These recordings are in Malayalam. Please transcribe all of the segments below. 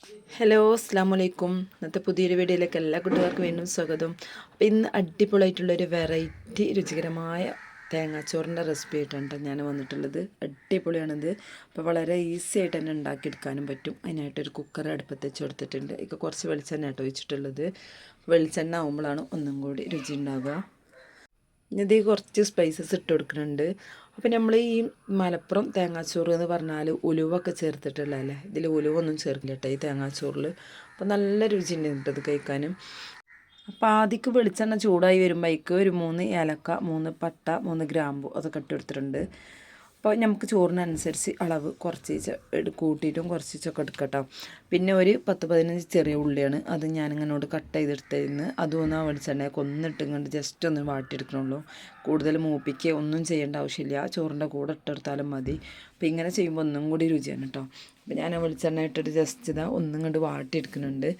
ഹലോ അസ്സാം വലൈക്കും. ഇന്നത്തെ പുതിയൊരു വീഡിയോയിലേക്ക് എല്ലാ കൂട്ടുകാർക്കും വീണ്ടും സ്വാഗതം. അപ്പോൾ ഇന്ന് അടിപൊളിയായിട്ടുള്ളൊരു വെറൈറ്റി രുചികരമായ തേങ്ങാച്ചോറിൻ്റെ റെസിപ്പി ആയിട്ടാണ് ഞാൻ വന്നിട്ടുള്ളത്. അടിപൊളിയാണിത്. അപ്പോൾ വളരെ ഈസി ആയിട്ട് തന്നെ ഉണ്ടാക്കിയെടുക്കാനും പറ്റും. അതിനായിട്ടൊരു കുക്കർ അടുപ്പത്ത് വെച്ച് കൊടുത്തിട്ടുണ്ട്. ഇപ്പോൾ കുറച്ച് വെളിച്ചെണ്ണ ആയിട്ട് ഒഴിച്ചിട്ടുള്ളത്. വെളിച്ചെണ്ണ ആകുമ്പോഴാണ് ഒന്നും കൂടി രുചി ഉണ്ടാവുക. ഇത് കുറച്ച് സ്പൈസസ് ഇട്ട് കൊടുക്കുന്നുണ്ട്. അപ്പോൾ നമ്മൾ ഈ മലപ്പുറം തേങ്ങാച്ചോറ് എന്ന് പറഞ്ഞാൽ ഉലുവൊക്കെ ചേർത്തിട്ടുള്ളതല്ലേ. ഇതിൽ ഉലുവൊന്നും ചേർക്കില്ല കേട്ടോ ഈ തേങ്ങാച്ചോറിൽ. അപ്പോൾ നല്ല രുചിയുണ്ട് ഇത് കഴിക്കാനും. അപ്പോൾ ആദ്യക്ക് വെളിച്ചെണ്ണ ചൂടായി വരുമ്പോഴേക്ക് ഒരു 3 ഏലക്ക, 3 പട്ട, 3 ഗ്രാമ്പു അതൊക്കെ ഇട്ട് കൊടുത്തിട്ടുണ്ട്. അപ്പോൾ നമുക്ക് ചോറിനനുസരിച്ച് അളവ് കുറച്ച് കൂട്ടിയിട്ടും കുറച്ചൊക്കെ എടുക്കട്ടോ. പിന്നെ ഒരു 10-15 ചെറിയ ഉള്ളിയാണ്, അത് ഞാനിങ്ങനോട് കട്ട് ചെയ്തെടുത്തിരുന്ന് അതും ആ വെളിച്ചെണ്ണയൊക്കെ ഒന്നിട്ടിങ്ങോട്ട് ജസ്റ്റ് ഒന്ന് വാട്ടിയെടുക്കണുള്ളൂ. കൂടുതൽ മൂപ്പിക്കുക ഒന്നും ചെയ്യേണ്ട ആവശ്യമില്ല, ചോറിൻ്റെ കൂടെ ഇട്ടെടുത്താലും മതി. അപ്പോൾ ഇങ്ങനെ ചെയ്യുമ്പോൾ ഒന്നും കൂടി രുചിയാണ് കേട്ടോ. അപ്പോൾ ഞാൻ വെളിച്ചെണ്ണ ഇട്ടിട്ട് ജസ്റ്റ് ഇതാ ഒന്നും കണ്ട് വാട്ടിയെടുക്കുന്നുണ്ട്.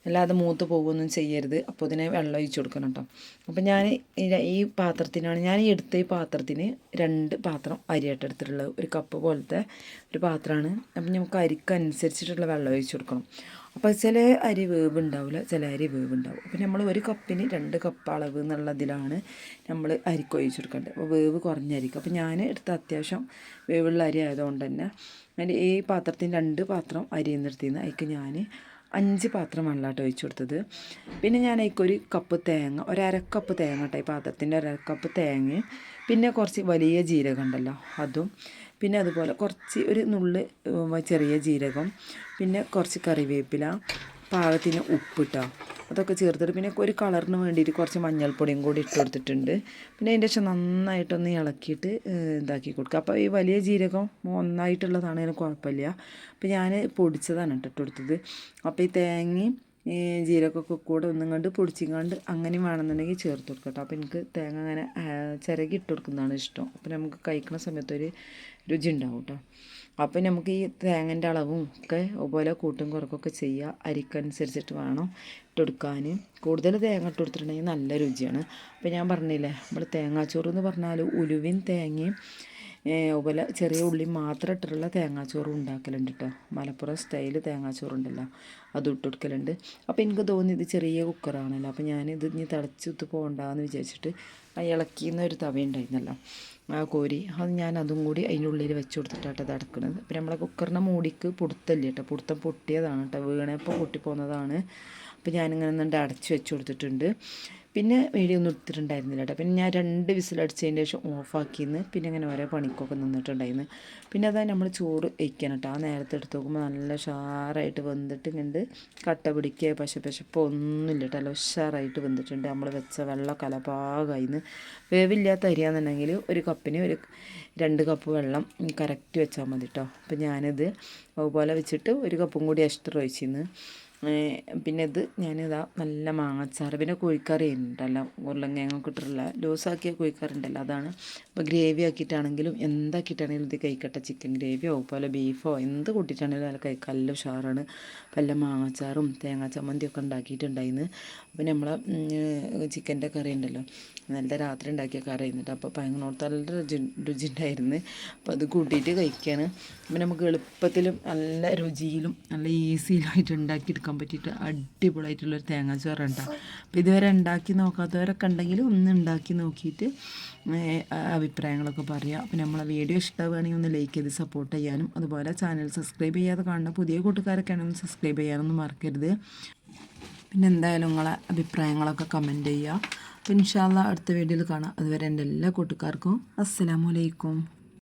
അല്ലാതെ മൂത്ത് പോകുകയൊന്നും ചെയ്യരുത്. അപ്പോൾ ഇതിനെ വെള്ളം ഒഴിച്ച് കൊടുക്കണം കേട്ടോ. അപ്പോൾ ഞാൻ ഈ പാത്രത്തിനാണ് ഈ പാത്രത്തിന് 2 പാത്രം അരിയായിട്ട് എടുത്തിട്ടുള്ളത്. ഒരു കപ്പ് പോലത്തെ ഒരു പാത്രമാണ്. അപ്പം നമുക്ക് അരിക്കനുസരിച്ചിട്ടുള്ള വെള്ളം ഒഴിച്ച് കൊടുക്കണം. അപ്പോൾ ചില അരി വേവ് ഉണ്ടാവില്ല, ചില അരി വേവ് ഉണ്ടാവും. അപ്പോൾ നമ്മൾ ഒരു കപ്പിന് 2 കപ്പ് അളവ് എന്നുള്ളതിലാണ് നമ്മൾ അരിക്ക് ഒഴിച്ച് കൊടുക്കേണ്ടത്. അപ്പോൾ വേവ് കുറഞ്ഞരിക്കും. അപ്പോൾ ഞാൻ എടുത്ത അത്യാവശ്യം വേവുള്ള അരി ആയതുകൊണ്ട് തന്നെ ഈ പാത്രത്തിന് 2 പാത്രം അരി നിർത്തിയിരുന്നു. അതിക്ക് ഞാൻ 5 പാത്രം വെള്ളമായിട്ട് ഒഴിച്ചു കൊടുത്തത്. പിന്നെ ഞാൻ അതിക്കൊരു കപ്പ് തേങ്ങ, ഒരക്കപ്പ് തേങ്ങ കേട്ടോ, ഈ പാത്രത്തിൻ്റെ ഒരക്കപ്പ് തേങ്ങ, പിന്നെ കുറച്ച് വലിയ ജീരകം ഉണ്ടല്ലോ അതും, പിന്നെ അതുപോലെ കുറച്ച് ഒരു നുള്ള് ചെറിയ ജീരകം, പിന്നെ കുറച്ച് കറിവേപ്പില, പാകത്തിന് ഉപ്പിട്ടോ അതൊക്കെ ചേർത്തിട്ട് പിന്നെ ഒരു കളറിന് വേണ്ടിയിട്ട് കുറച്ച് മഞ്ഞൾപ്പൊടിയും കൂടി ഇട്ട് കൊടുത്തിട്ടുണ്ട്. പിന്നെ അതിൻ്റെ ശേഷം നന്നായിട്ടൊന്ന് ഇളക്കിയിട്ട് ഇതാക്കി കൊടുക്കുക. അപ്പോൾ ഈ വലിയ ജീരകം ഒന്നായിട്ടുള്ളതാണ്, അതിന് കുഴപ്പമില്ല. അപ്പോൾ ഞാൻ പൊടിച്ചതാണ് ഇട്ട് കൊടുത്തത്. അപ്പോൾ ഈ തേങ്ങയും ജീരകമൊക്കെ കൂടെ ഒന്നും കണ്ട് പൊടിച്ചിങ്ങാണ്ട് അങ്ങനെയും വേണമെന്നുണ്ടെങ്കിൽ ചേർത്ത് കൊടുക്കട്ടോ. അപ്പോൾ എനിക്ക് തേങ്ങ അങ്ങനെ ചിരകി ഇട്ട് കൊടുക്കുന്നതാണ് ഇഷ്ടം. അപ്പോൾ നമുക്ക് കഴിക്കുന്ന സമയത്തൊരു രുചി ഉണ്ടാവും കേട്ടോ. അപ്പോൾ നമുക്ക് ഈ തേങ്ങൻ്റെ അളവും ഒക്കെ അതുപോലെ കൂട്ടും കുറക്കൊക്കെ ചെയ്യുക. അരിക്കനുസരിച്ചിട്ട് വേണം ഇട്ടെടുക്കാൻ. കൂടുതൽ തേങ്ങ ഇട്ട് കൊടുത്തിട്ടുണ്ടെങ്കിൽ നല്ല രുചിയാണ്. അപ്പോൾ ഞാൻ പറഞ്ഞില്ലേ, നമ്മൾ തേങ്ങാച്ചോറ് എന്ന് പറഞ്ഞാൽ ഉലുവയും തേങ്ങയും അതുപോലെ ചെറിയ ഉള്ളി മാത്രം ഇട്ടിട്ടുള്ള തേങ്ങാച്ചോറും ഉണ്ടാക്കലുണ്ട് കേട്ടോ. മലപ്പുറം സ്റ്റൈല് തേങ്ങാച്ചോറുണ്ടല്ലോ അതും ഇട്ട് കൊടുക്കലുണ്ട്. അപ്പോൾ എനിക്ക് തോന്നി ഇത് ചെറിയ കുക്കറാണല്ലോ, അപ്പോൾ ഞാനിത് ഇനി തിളച്ചിട്ട് പോകണ്ടെന്ന് വിചാരിച്ചിട്ട് ഇളക്കിയെന്ന ഒരു തവ ഉണ്ടായിരുന്നല്ലോ ആ കോരി, അത് ഞാൻ അതും കൂടി അതിൻ്റെ ഉള്ളിൽ വെച്ച് കൊടുത്തിട്ടാണ് ഇത് അടക്കുന്നത്. അപ്പോൾ നമ്മളെ കുക്കറിൻ്റെ മൂടിക്ക് പൊടുത്തല്ല കേട്ടോ, പൊടുത്തം പൊട്ടിയതാണ് കേട്ടോ, വീണപ്പോൾ പൊട്ടിപ്പോകുന്നതാണ്. അപ്പോൾ ഞാനിങ്ങനെ എന്നിട്ട് അടച്ച് വെച്ച് കൊടുത്തിട്ടുണ്ട്. പിന്നെ വീഡിയോ ഒന്നും എടുത്തിട്ടുണ്ടായിരുന്നില്ല കേട്ടോ. പിന്നെ ഞാൻ 2 വിസിലടിച്ചതിൻ്റെ ശേഷം ഓഫാക്കിന്ന് പിന്നെ ഇങ്ങനെ ഓരോ പണിക്കൊക്കെ നിന്നിട്ടുണ്ടായിരുന്നു. പിന്നെ അതാ നമ്മൾ ചോറ് വയ്ക്കണം കേട്ടോ. ആ നേരത്തെ എടുത്ത് നോക്കുമ്പോൾ നല്ല ഉഷാറായിട്ട് വെന്തിട്ട് ഇങ്ങോട്ട് കട്ട പിടിക്കുക പശപ്പോ ഒന്നുമില്ല കേട്ടോ, നല്ല ഉഷാറായിട്ട് വെന്തിട്ടുണ്ട്. നമ്മൾ വെച്ച വെള്ളം കലപാകായിന്ന്. വേവില്ലാത്ത അരിയാണെന്നുണ്ടെങ്കിൽ ഒരു കപ്പിന് 2 കപ്പ് വെള്ളം കറക്റ്റ് വെച്ചാൽ മതി കേട്ടോ. അപ്പോൾ ഞാനിത് അതുപോലെ വെച്ചിട്ട് 1 കപ്പും കൂടി എക്സ്ട്രാ ഒഴിച്ചിന്ന്. പിന്നെ ഇത് ഞാനിതാ നല്ല മാങ്ങാച്ചാറ്, പിന്നെ കോഴിക്കറി ഉണ്ടല്ലോ, ഉരുളങ്കിഴങ്ങൊക്കെ ഇട്ടിട്ടുള്ള ലൂസാക്കിയ കോഴിക്കറി ഉണ്ടല്ലോ അതാണ്. അപ്പോൾ ഗ്രേവി ആക്കിയിട്ടാണെങ്കിലും എന്താക്കിയിട്ടാണെങ്കിലും ഇത് കഴിക്കട്ടെ, ചിക്കൻ ഗ്രേവിയോ അതുപോലെ ബീഫോ എന്ത് കൂട്ടിയിട്ടാണെങ്കിലും അത് കഴിക്കാൻ നല്ല ഉഷാറാണ്. അപ്പോൾ എല്ലാം മാങ്ങാച്ചാറും തേങ്ങാ ചമ്മന്തിയൊക്കെ ഉണ്ടാക്കിയിട്ടുണ്ടായിരുന്നു. അപ്പോൾ നമ്മൾ ചിക്കൻ്റെ കറി ഉണ്ടല്ലോ, നല്ല രാത്രി ഉണ്ടാക്കിയ കറി ആയിരുന്നിട്ട്, അപ്പോൾ പയങ്ങനോർത്ത് നല്ല രുചി ഉണ്ടായിരുന്നു. അപ്പോൾ അത് കൂട്ടിയിട്ട് കഴിക്കുകയാണ്. അപ്പോൾ നമുക്ക് എളുപ്പത്തിലും നല്ല രുചിയിലും നല്ല ഈസിയിലായിട്ട് ഉണ്ടാക്കിയെടുക്കാൻ പറ്റിയിട്ട് അടിപൊളിയായിട്ടുള്ളൊരു തേങ്ങാച്ചോറ് ഉണ്ടാകും. അപ്പോൾ ഇതുവരെ ഉണ്ടാക്കി നോക്കാത്തവരൊക്കെ ഉണ്ടെങ്കിൽ ഒന്ന് ഉണ്ടാക്കി നോക്കിയിട്ട് അഭിപ്രായങ്ങളൊക്കെ പറയുക. അപ്പോൾ നമ്മളെ വീഡിയോ ഇഷ്ടമാവുകയാണെങ്കിൽ ഒന്ന് ലൈക്ക് ചെയ്ത് സപ്പോർട്ട് ചെയ്യാനും, അതുപോലെ ചാനൽ സബ്സ്ക്രൈബ് ചെയ്യാതെ കാണുന്ന പുതിയ കൂട്ടുകാരൊക്കെ ആണെങ്കിൽ സബ്സ്ക്രൈബ് ചെയ്യാനൊന്നും മറക്കരുത്. പിന്നെ എന്തായാലും നിങ്ങളെ അഭിപ്രായങ്ങളൊക്കെ കമൻറ്റ് ചെയ്യുക. അപ്പോൾ ഇൻഷാ അല്ലാഹ് അടുത്ത വീഡിയോയിൽ കാണാം. അതുവരെ എൻ്റെ എല്ലാ കൂട്ടുകാർക്കും അസ്സലാമു അലൈക്കും.